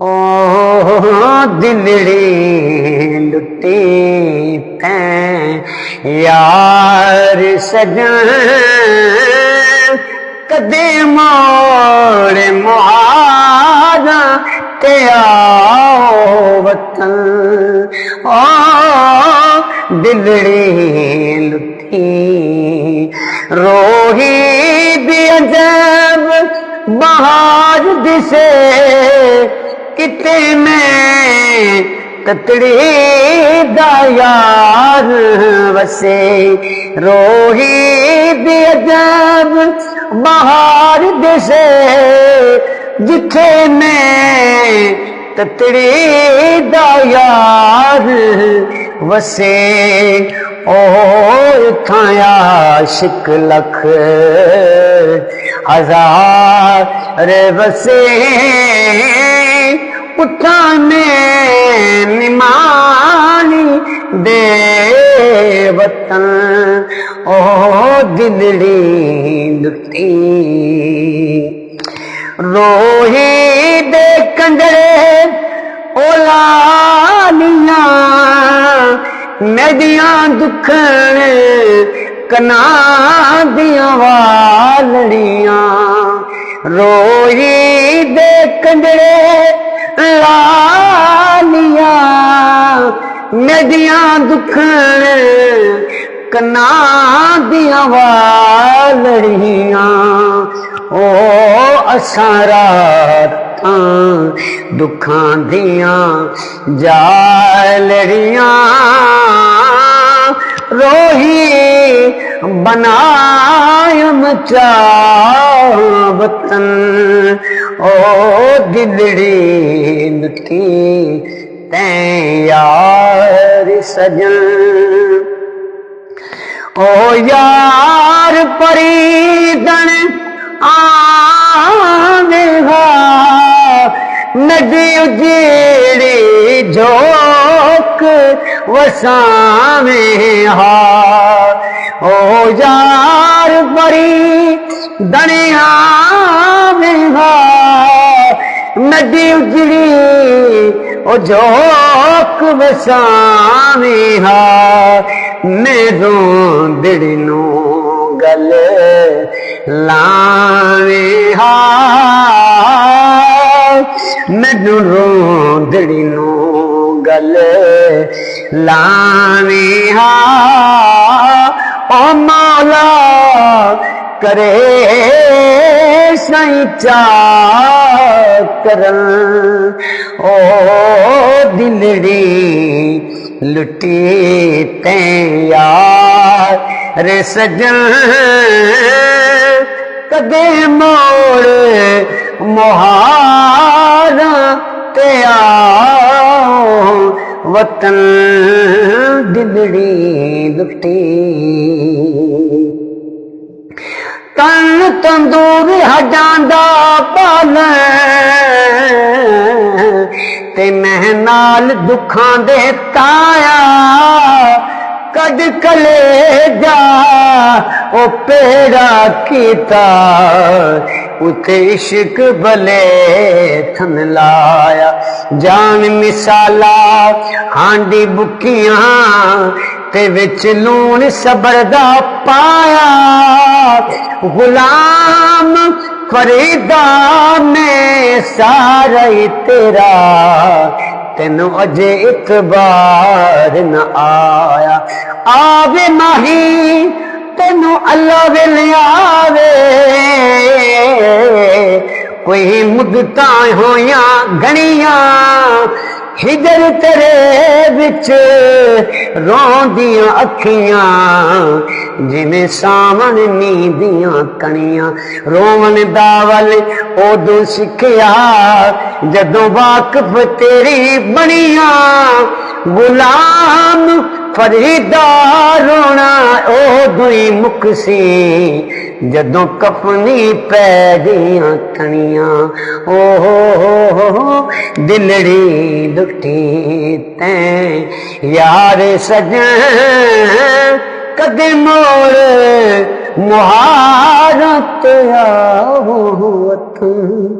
ओ दिलड़ी लुटी तैं यार सजन कदे मोड़ मुहारा ते आओ वतन। ओ दिलड़ी लुटी रोही भी अजब बहार दिसे किते में ततड़ी दा यार वसे। रोही भी अजब बहार दिसे जिथे में ततड़ी दा यार वसे। ओ इथां आशिक लख हजार वसे उठा में निमानी दे वतन। ओ दिलड़ी लुटी रोही दे कंजरे ओलानिया नदियां दुखन कना दियां वालड़ियां। रोही दे कंजरे लालिया नदियां दुखन कना दियां वालड़ियां। ओ असां रातां दुखां दियां जालड़ियां रोही बनायम चा वतन। ओ दिलड़ी लुटी तैं यार सजन। ओ यार परीदन आवेगा नदी उजेड़ी झोंक वसावे हा। ओ यार परी दनिया आवेगा नदी उजड़ी ओ झोंक वसावे हा। मेरो दिड़नो गल लावे हा मैनू रोंदड़िनो गल लावे हा। ओ मौला करे सही चा करन। ओ दिलड़ी लुटी तैं यार रे सजन कदे मोड़ मुहारा ते आओ वतन। दिलड़ी लुटी तन तंदूर हजांदा पाल ते मैं नाल दुखां दे ताया कद कले जा ओ पेड़ा कीता उते इश्क भले थन लाया। जान मिसाला हांडी बुकियां ते विच लूण सबर दा पाया। गुलाम फरीदा में सारा ही तेरा तेनू अजे इतबार न आया। आवे माही तेनू अल्लाह वेल आवे कोई मुद्दतां होया घणियां हिजर तेरे विच रोंदियां अखियां जिवें सावन नींदियां कणियां। रोवन दा वल ओदों सिखिया जदों वाकफ तेरी बनिया। गुलाम फरीदा रोना ओदों ही मुकसी जदों कफनी पै गईयां तनियां। ओ दिलड़ी लुटी तैं यार सजन कदे मोड़ मुहारा ते आओ वतन।